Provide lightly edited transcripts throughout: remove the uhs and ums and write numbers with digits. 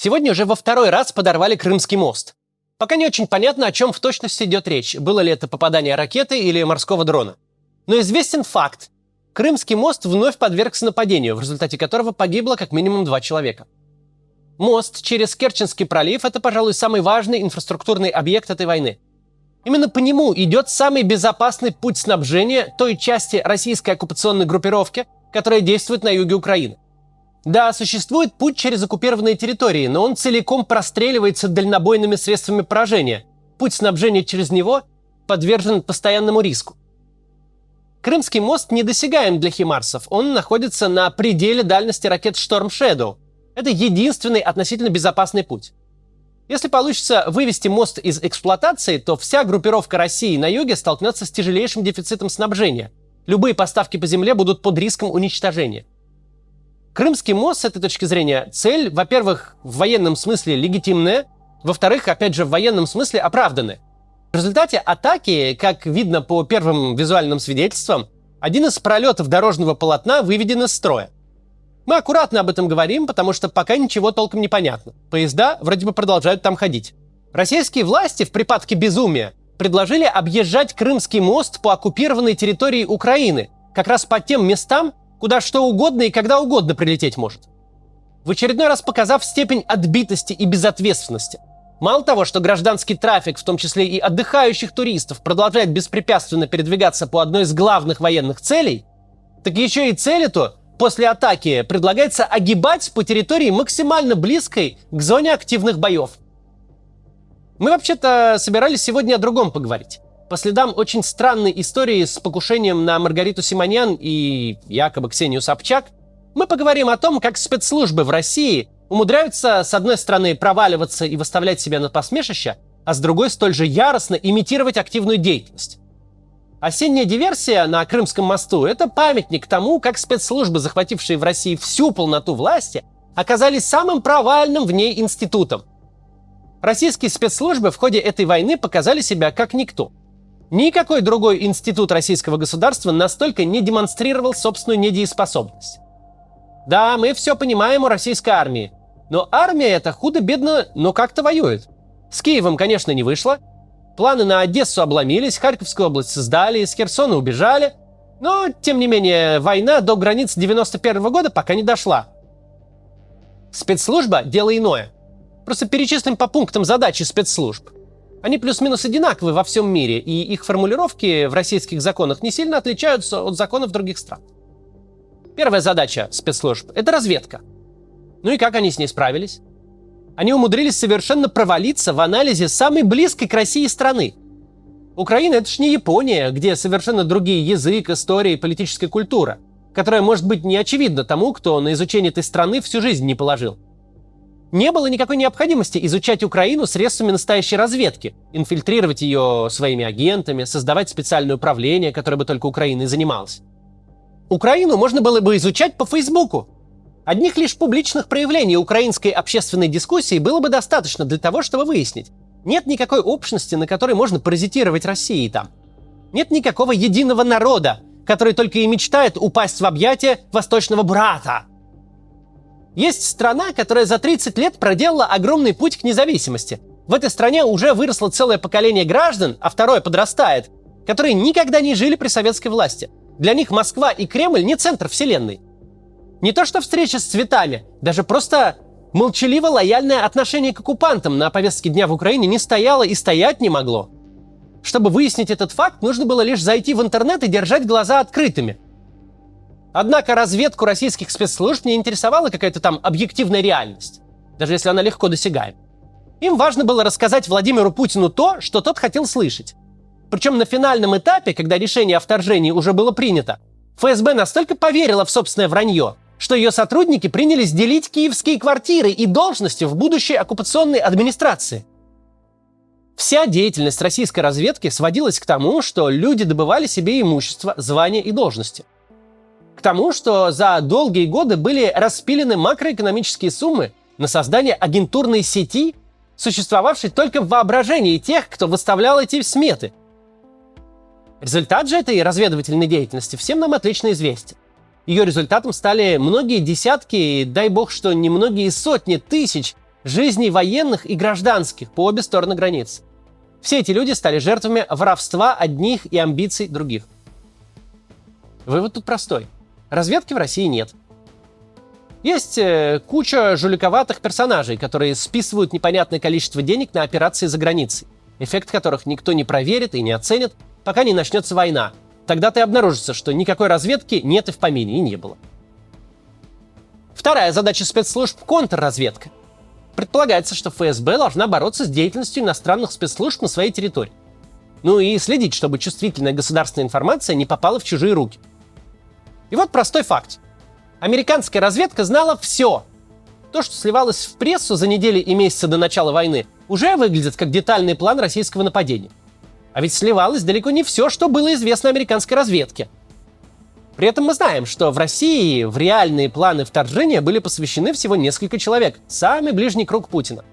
Сегодня уже во второй раз подорвали Крымский мост. Пока не очень понятно, о чем в точности идет речь, было ли это попадание ракеты или морского дрона. Но известен факт. Крымский мост вновь подвергся нападению, в результате которого погибло как минимум 2 человека. Мост через Керченский пролив – это, пожалуй, самый важный инфраструктурный объект этой войны. Именно по нему идет самый безопасный путь снабжения той части российской оккупационной группировки, которая действует на юге Украины. Да, существует путь через оккупированные территории, но он целиком простреливается дальнобойными средствами поражения. Путь снабжения через него подвержен постоянному риску. Крымский мост недосягаем для химарсов. Он находится на пределе дальности ракет Storm Shadow. Это единственный относительно безопасный путь. Если получится вывести мост из эксплуатации, то вся группировка России на юге столкнется с тяжелейшим дефицитом снабжения. Любые поставки по земле будут под риском уничтожения. Крымский мост, с этой точки зрения, цель, во-первых, в военном смысле легитимная, во-вторых, опять же, в военном смысле оправданная. В результате атаки, как видно по первым визуальным свидетельствам, один из пролетов дорожного полотна выведен из строя. Мы аккуратно об этом говорим, потому что пока ничего толком не понятно. Поезда вроде бы продолжают там ходить. Российские власти в припадке безумия предложили объезжать Крымский мост по оккупированной территории Украины, как раз по тем местам, куда что угодно и когда угодно прилететь может. В очередной раз показав степень отбитости и безответственности. Мало того, что гражданский трафик, в том числе и отдыхающих туристов, продолжает беспрепятственно передвигаться по одной из главных военных целей, так еще и цель эту после атаки предлагается огибать по территории максимально близкой к зоне активных боев. Мы вообще-то собирались сегодня о другом поговорить. По следам очень странной истории с покушением на Маргариту Симонян и якобы Ксению Собчак, мы поговорим о том, как спецслужбы в России умудряются, с одной стороны, проваливаться и выставлять себя на посмешище, а с другой столь же яростно имитировать активную деятельность. Осенняя диверсия на Крымском мосту – это памятник тому, как спецслужбы, захватившие в России всю полноту власти, оказались самым провальным в ней институтом. Российские спецслужбы в ходе этой войны показали себя как никто. Никакой другой институт российского государства настолько не демонстрировал собственную недееспособность. Да, мы все понимаем о российской армии, но армия эта худо-бедно, но как-то воюет. С Киевом, конечно, не вышло. Планы на Одессу обломились, Харьковскую область сдали, из Херсона убежали. Но, тем не менее, война до границ 91 года пока не дошла. Спецслужба – дело иное. Просто перечислим по пунктам задачи спецслужб. Они плюс-минус одинаковы во всем мире, и их формулировки в российских законах не сильно отличаются от законов других стран. Первая задача спецслужб – это разведка. Ну и как они с ней справились? Они умудрились совершенно провалиться в анализе самой близкой к России страны. Украина – это ж не Япония, где совершенно другие язык, история и политическая культура, которая может быть не очевидна тому, кто на изучение этой страны всю жизнь не положил. Не было никакой необходимости изучать Украину средствами настоящей разведки, инфильтрировать ее своими агентами, создавать специальное управление, которое бы только Украиной занималось. Украину можно было бы изучать по Фейсбуку. Одних лишь публичных проявлений украинской общественной дискуссии было бы достаточно для того, чтобы выяснить. Нет никакой общности, на которой можно паразитировать России там. Нет никакого единого народа, который только и мечтает упасть в объятия восточного брата. Есть страна, которая за 30 лет проделала огромный путь к независимости. В этой стране уже выросло целое поколение граждан, а второе подрастает, которые никогда не жили при советской власти. Для них Москва и Кремль не центр вселенной. Не то что встреча с цветами, даже просто молчаливо-лояльное отношение к оккупантам на повестке дня в Украине не стояло и стоять не могло. Чтобы выяснить этот факт, нужно было лишь зайти в интернет и держать глаза открытыми. Однако разведку российских спецслужб не интересовала какая-то там объективная реальность, даже если она легко досягаема. Им важно было рассказать Владимиру Путину то, что тот хотел слышать. Причем на финальном этапе, когда решение о вторжении уже было принято, ФСБ настолько поверила в собственное вранье, что ее сотрудники принялись делить киевские квартиры и должности в будущей оккупационной администрации. Вся деятельность российской разведки сводилась к тому, что люди добывали себе имущество, звания и должности. К тому, что за долгие годы были распилены макроэкономические суммы на создание агентурной сети, существовавшей только в воображении тех, кто выставлял эти сметы. Результат же этой разведывательной деятельности всем нам отлично известен. Ее результатом стали многие десятки, дай бог, что не многие сотни тысяч жизней военных и гражданских по обе стороны границ. Все эти люди стали жертвами воровства одних и амбиций других. Вывод тут простой. Разведки в России нет. Есть куча жуликоватых персонажей, которые списывают непонятное количество денег на операции за границей, эффект которых никто не проверит и не оценит, пока не начнется война. Тогда-то и обнаружится, что никакой разведки нет и в помине, и не было. Вторая задача спецслужб – контрразведка. Предполагается, что ФСБ должна бороться с деятельностью иностранных спецслужб на своей территории. Ну и следить, чтобы чувствительная государственная информация не попала в чужие руки. И вот простой факт. Американская разведка знала все. То, что сливалось в прессу за недели и месяцы до начала войны, уже выглядит как детальный план российского нападения. А ведь сливалось далеко не все, что было известно американской разведке. При этом мы знаем, что в России в реальные планы вторжения были посвящены всего несколько человек, самый ближний круг Путина.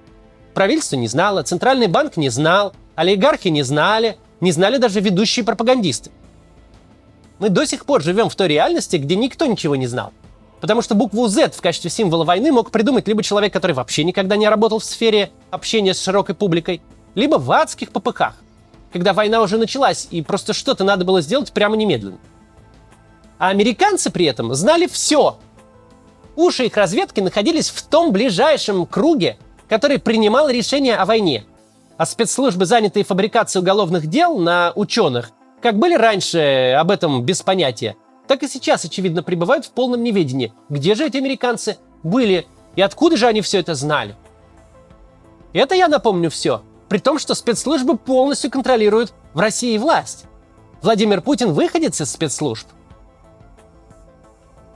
Правительство не знало, Центральный банк не знал, олигархи не знали даже ведущие пропагандисты. Мы до сих пор живем в той реальности, где никто ничего не знал. Потому что букву Z в качестве символа войны мог придумать либо человек, который вообще никогда не работал в сфере общения с широкой публикой, либо в адских попыхах, когда война уже началась и просто что-то надо было сделать прямо немедленно. А американцы при этом знали все. Уши их разведки находились в том ближайшем круге, который принимал решения о войне. А спецслужбы, занятые фабрикацией уголовных дел на ученых, как были раньше об этом без понятия, так и сейчас, очевидно, пребывают в полном неведении. Где же эти американцы были и откуда же они все это знали? Это, я напомню, все. При том, что спецслужбы полностью контролируют в России власть. Владимир Путин выходец из спецслужб.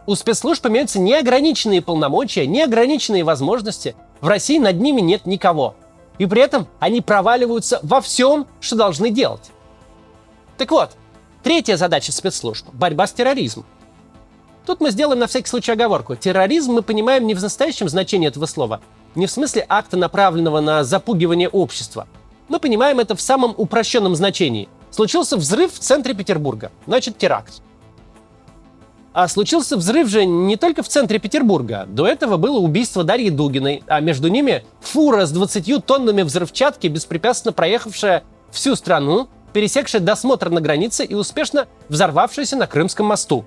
У спецслужб имеются неограниченные полномочия, неограниченные возможности. В России над ними нет никого. И при этом они проваливаются во всем, что должны делать. Так вот, третья задача спецслужб – борьба с терроризмом. Тут мы сделаем на всякий случай оговорку. Терроризм мы понимаем не в настоящем значении этого слова, не в смысле акта, направленного на запугивание общества. Мы понимаем это в самом упрощенном значении. Случился взрыв в центре Петербурга, значит теракт. А случился взрыв же не только в центре Петербурга. До этого было убийство Дарьи Дугиной, а между ними фура с 20 тоннами взрывчатки, беспрепятственно проехавшая всю страну, пересекшая досмотр на границе и успешно взорвавшаяся на Крымском мосту.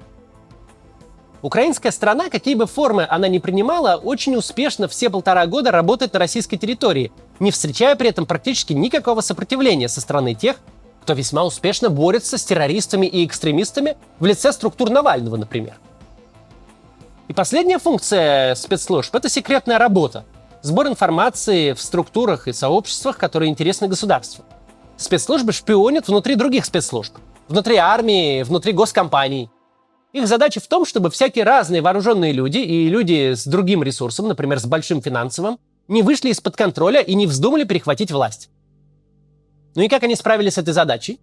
Украинская страна, какие бы формы она ни принимала, очень успешно все 1,5 года работает на российской территории, не встречая при этом практически никакого сопротивления со стороны тех, кто весьма успешно борется с террористами и экстремистами в лице структур Навального, например. И последняя функция спецслужб – это секретная работа. Сбор информации в структурах и сообществах, которые интересны государству. Спецслужбы шпионят внутри других спецслужб. Внутри армии, внутри госкомпаний. Их задача в том, чтобы всякие разные вооруженные люди и люди с другим ресурсом, например, с большим финансовым, не вышли из-под контроля и не вздумали перехватить власть. Ну и как они справились с этой задачей?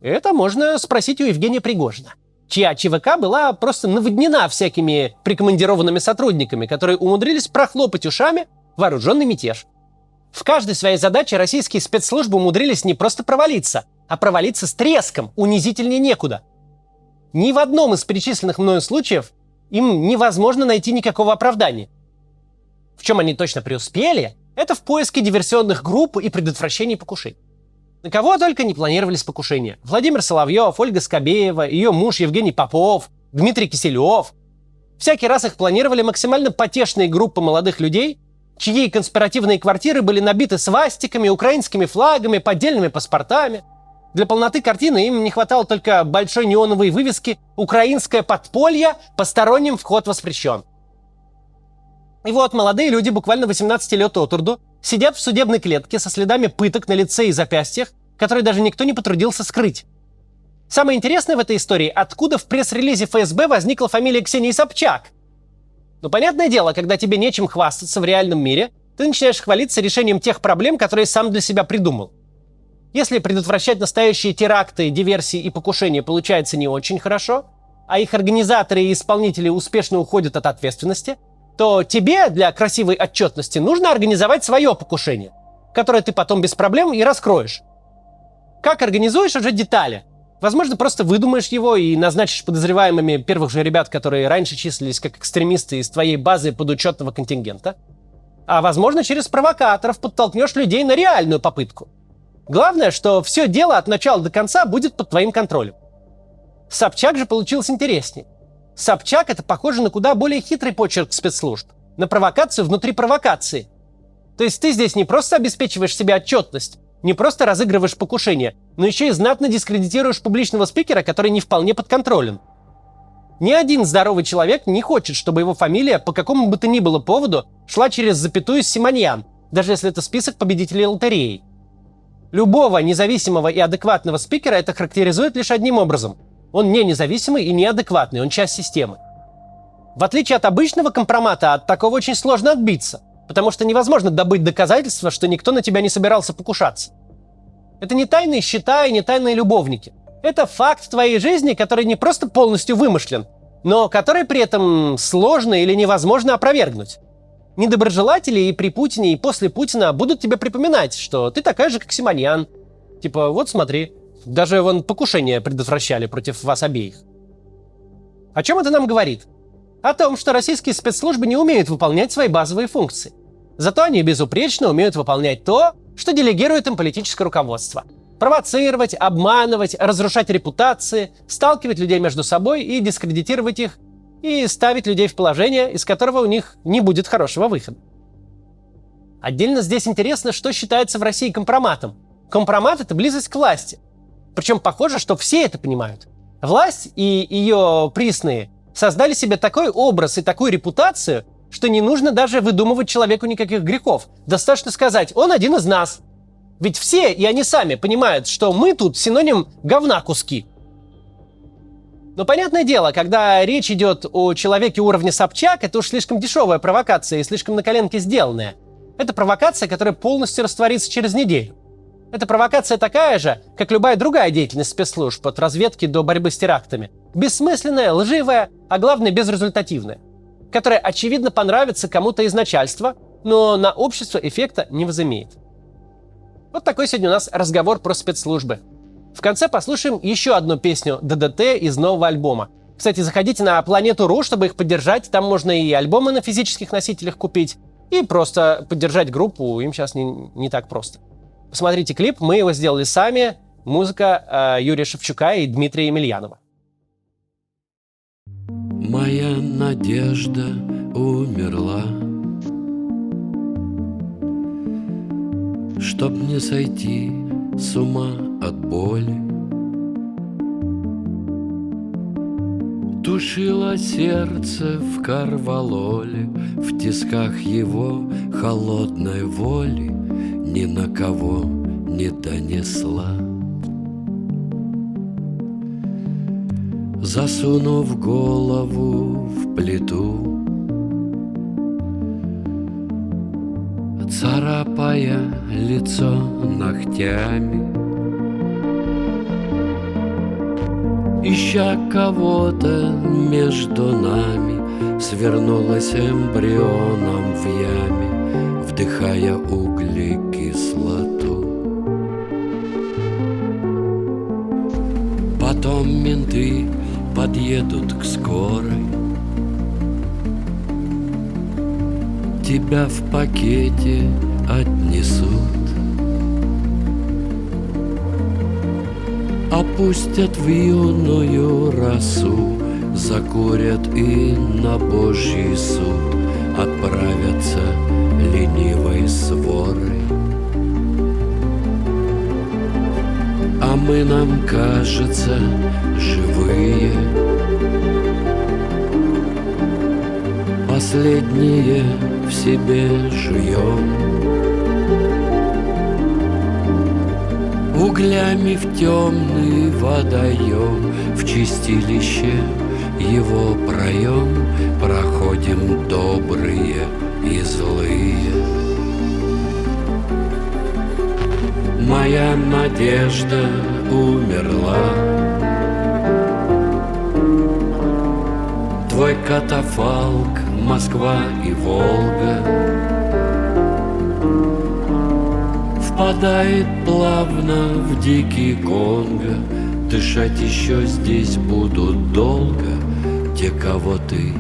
Это можно спросить у Евгения Пригожина, чья ЧВК была просто наводнена всякими прикомандированными сотрудниками, которые умудрились прохлопать ушами вооруженный мятеж. В каждой своей задаче российские спецслужбы умудрились не просто провалиться, а провалиться с треском, унизительнее некуда. Ни в одном из перечисленных мною случаев им невозможно найти никакого оправдания. В чем они точно преуспели, это в поиске диверсионных групп и предотвращении покушений. На кого только не планировались покушения. Владимир Соловьев, Ольга Скобеева, ее муж Евгений Попов, Дмитрий Киселев. Всякий раз их планировали максимально потешные группы молодых людей, чьи конспиративные квартиры были набиты свастиками, украинскими флагами, поддельными паспортами. Для полноты картины им не хватало только большой неоновой вывески «Украинское подполье, посторонним вход воспрещен». И вот молодые люди, буквально 18 лет от роду, сидят в судебной клетке со следами пыток на лице и запястьях, которые даже никто не потрудился скрыть. Самое интересное в этой истории, откуда в пресс-релизе ФСБ возникла фамилия Ксении Собчак. Но понятное дело, когда тебе нечем хвастаться в реальном мире, ты начинаешь хвалиться решением тех проблем, которые сам для себя придумал. Если предотвращать настоящие теракты, диверсии и покушения получается не очень хорошо, а их организаторы и исполнители успешно уходят от ответственности, то тебе для красивой отчетности нужно организовать свое покушение, которое ты потом без проблем и раскроешь. Как организуешь уже детали? Возможно, просто выдумаешь его и назначишь подозреваемыми первых же ребят, которые раньше числились как экстремисты из твоей базы подучетного контингента. А возможно, через провокаторов подтолкнешь людей на реальную попытку. Главное, что все дело от начала до конца будет под твоим контролем. Собчак же получилось интереснее. Собчак — это похоже на куда более хитрый почерк спецслужб. На провокацию внутри провокации. То есть ты здесь не просто обеспечиваешь себе отчетность, не просто разыгрываешь покушение, но еще и знатно дискредитируешь публичного спикера, который не вполне подконтролен. Ни один здоровый человек не хочет, чтобы его фамилия по какому бы то ни было поводу шла через запятую Симоньян, даже если это список победителей лотереи. Любого независимого и адекватного спикера это характеризует лишь одним образом. Он не независимый и неадекватный, он часть системы. В отличие от обычного компромата, от такого очень сложно отбиться, потому что невозможно добыть доказательства, что никто на тебя не собирался покушаться. Это не тайные счета и не тайные любовники. Это факт твоей жизни, который не просто полностью вымышлен, но который при этом сложно или невозможно опровергнуть. Недоброжелатели и при Путине, и после Путина будут тебе припоминать, что ты такая же, как Симоньян. Типа, вот смотри, даже вон покушения предотвращали против вас обеих. О чем это нам говорит? О том, что российские спецслужбы не умеют выполнять свои базовые функции. Зато они безупречно умеют выполнять то, что делегирует им политическое руководство. Провоцировать, обманывать, разрушать репутации, сталкивать людей между собой и дискредитировать их, и ставить людей в положение, из которого у них не будет хорошего выхода. Отдельно здесь интересно, что считается в России компроматом. Компромат — это близость к власти. Причем похоже, что все это понимают. Власть и ее присные создали себе такой образ и такую репутацию, что не нужно даже выдумывать человеку никаких грехов. Достаточно сказать: он один из нас. Ведь все, и они сами, понимают, что мы тут синоним говна куски. Но понятное дело, когда речь идет о человеке уровня Собчак, это уж слишком дешевая провокация и слишком на коленке сделанная. Это провокация, которая полностью растворится через неделю. Это провокация такая же, как любая другая деятельность спецслужб, от разведки до борьбы с терактами. Бессмысленная, лживая, а главное безрезультативная. Которая, очевидно, понравится кому-то из начальства, но на общество эффекта не возымеет. Вот такой сегодня у нас разговор про спецслужбы. В конце послушаем еще одну песню ДДТ из нового альбома. Кстати, заходите на Planeta.ru, чтобы их поддержать. Там можно и альбомы на физических носителях купить, и просто поддержать группу. Им сейчас не так просто. Посмотрите клип, мы его сделали сами. Музыка Юрия Шевчука и Дмитрия Емельянова. Моя надежда умерла, чтоб не сойти с ума от боли. Тушило сердце в корвалоле, в тисках его холодной воли ни на кого не донесла. Засунув голову в плиту, царапая лицо ногтями, ища кого-то между нами, свернулась эмбрионом в яме, вдыхая углекислоту. Потом менты подъедут к скорой, тебя в пакете отнесут, опустят в юную росу, закурят и на Божий суд отправятся ленивой сворой. А мы, нам кажется, живые, последние в себе жуем, углями в темный водоем, в чистилище его проем проходим добрые и злые. Моя надежда умерла, твой катафалк Москва и Волга впадает плавно в дикий Конго. Дышать еще здесь будут долго те, кого ты